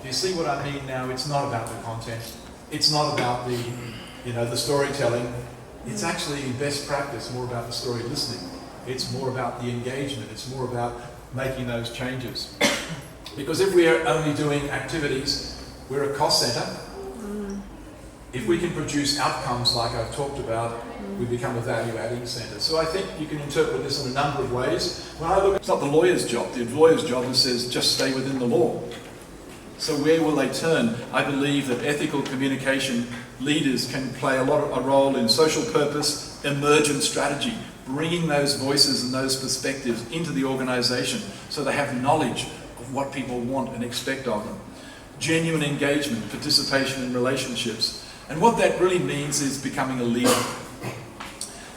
Do you see what I mean now? It's not about the content. It's not about the, the storytelling. It's actually in best practice more about the story listening. It's more about the engagement. It's more about making those changes. Because if we are only doing activities, we're a cost centre. If we can produce outcomes like I've talked about, we become a value-adding centre. So I think you can interpret this in a number of ways. When I look, it's not the lawyer's job. The lawyer's job is says just stay within the law. So where will they turn? I believe that ethical communication leaders can play a role in social purpose, emergent strategy, bringing those voices and those perspectives into the organisation so they have knowledge of what people want and expect of them. Genuine engagement, participation in relationships. And what that really means is becoming a leader.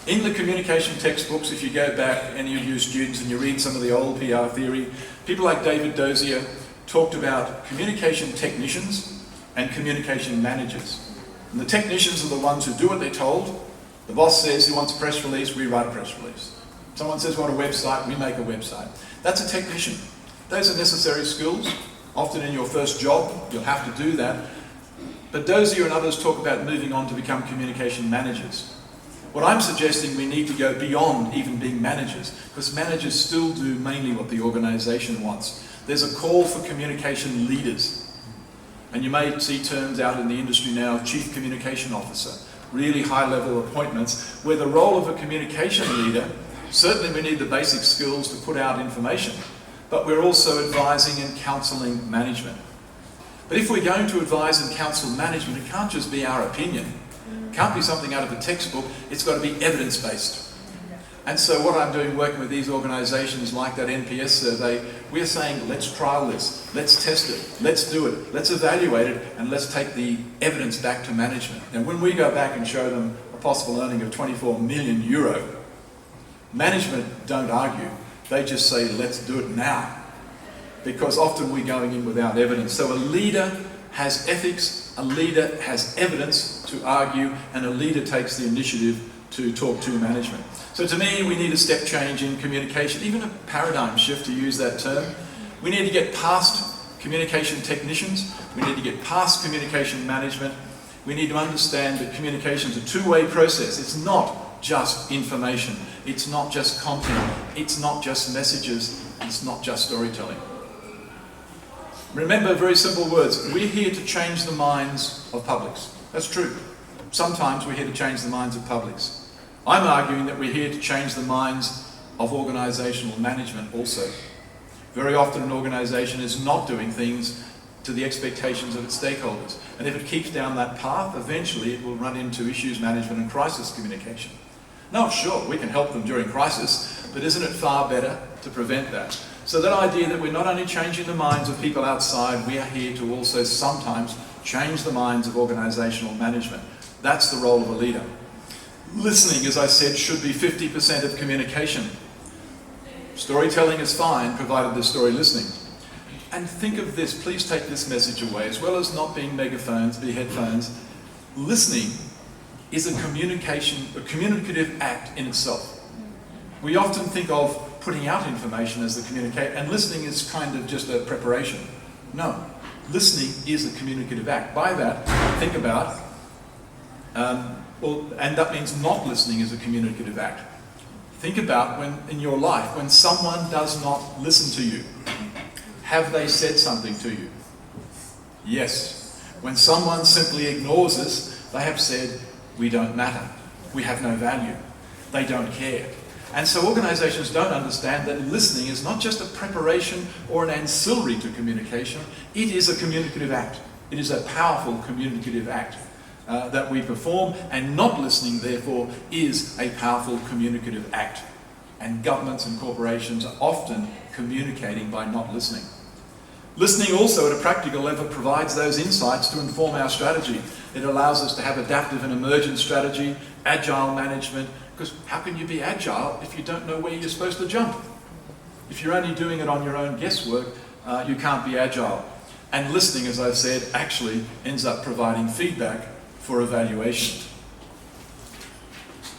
In the communication textbooks, if you go back, any of you students, and you read some of the old PR theory, people like David Dozier talked about communication technicians and communication managers. And the technicians are the ones who do what they're told. The boss says he wants a press release, we write a press release. Someone says we want a website, we make a website. That's a technician. Those are necessary skills. Often in your first job, you'll have to do that. But Dozier and others talk about moving on to become communication managers. What I'm suggesting, we need to go beyond even being managers, because managers still do mainly what the organisation wants. There's a call for communication leaders. And you may see terms out in the industry now, Chief Communication Officer, really high-level appointments, where the role of a communication leader, certainly we need the basic skills to put out information, but we're also advising and counselling management. But if we're going to advise and counsel management, it can't just be our opinion. It can't be something out of a textbook. It's got to be evidence-based. And so what I'm doing working with these organisations like that NPS survey, we're saying, let's trial this, let's test it, let's do it, let's evaluate it, and let's take the evidence back to management. And when we go back and show them a possible earning of 24 million euro, management don't argue. They just say, let's do it now. Because often we're going in without evidence. So a leader has ethics, a leader has evidence to argue, and a leader takes the initiative to talk to management. So to me, we need a step change in communication, even a paradigm shift, to use that term. We need to get past communication technicians. We need to get past communication management. We need to understand that communication is a two-way process. It's not just information. It's not just content. It's not just messages. It's not just storytelling. Remember, very simple words. We're here to change the minds of publics. That's true. Sometimes we're here to change the minds of publics. I'm arguing that we're here to change the minds of organisational management also. Very often an organisation is not doing things to the expectations of its stakeholders. And if it keeps down that path, eventually it will run into issues management and crisis communication. Now, sure, we can help them during crisis, but isn't it far better to prevent that? So that idea that we're not only changing the minds of people outside, we are here to also sometimes change the minds of organisational management. That's the role of a leader. Listening, as I said, should be 50% of communication. Storytelling is fine, provided there's story listening. And think of this, please take this message away, as well as not being megaphones, be headphones. Listening is a communicative act in itself. We often think of putting out information as the communicate, and listening is kind of just a preparation. No, listening is a communicative act. By that, think about, and that means not listening is a communicative act. Think about when, in your life, when someone does not listen to you, have they said something to you? Yes. When someone simply ignores us, they have said, we don't matter, we have no value, they don't care. And so organisations don't understand that listening is not just a preparation or an ancillary to communication, it is a communicative act. It is a powerful communicative act that we perform, and not listening, therefore, is a powerful communicative act. And governments and corporations are often communicating by not listening. Listening also at a practical level provides those insights to inform our strategy. It allows us to have adaptive and emergent strategy, agile management, because how can you be agile if you don't know where you're supposed to jump? If you're only doing it on your own guesswork, you can't be agile. And listening, as I've said, actually ends up providing feedback for evaluation.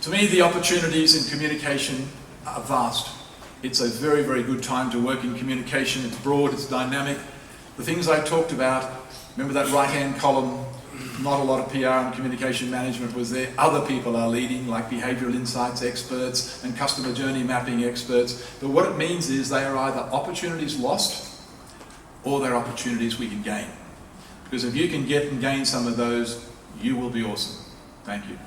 To me, the opportunities in communication are vast. It's a very, very good time to work in communication. It's broad, it's dynamic. The things I talked about, remember that right-hand column, not a lot of PR and communication management was there. Other people are leading, like behavioural insights experts and customer journey mapping experts. But what it means is they are either opportunities lost or they're opportunities we can gain. Because if you can get and gain some of those, you will be awesome. Thank you.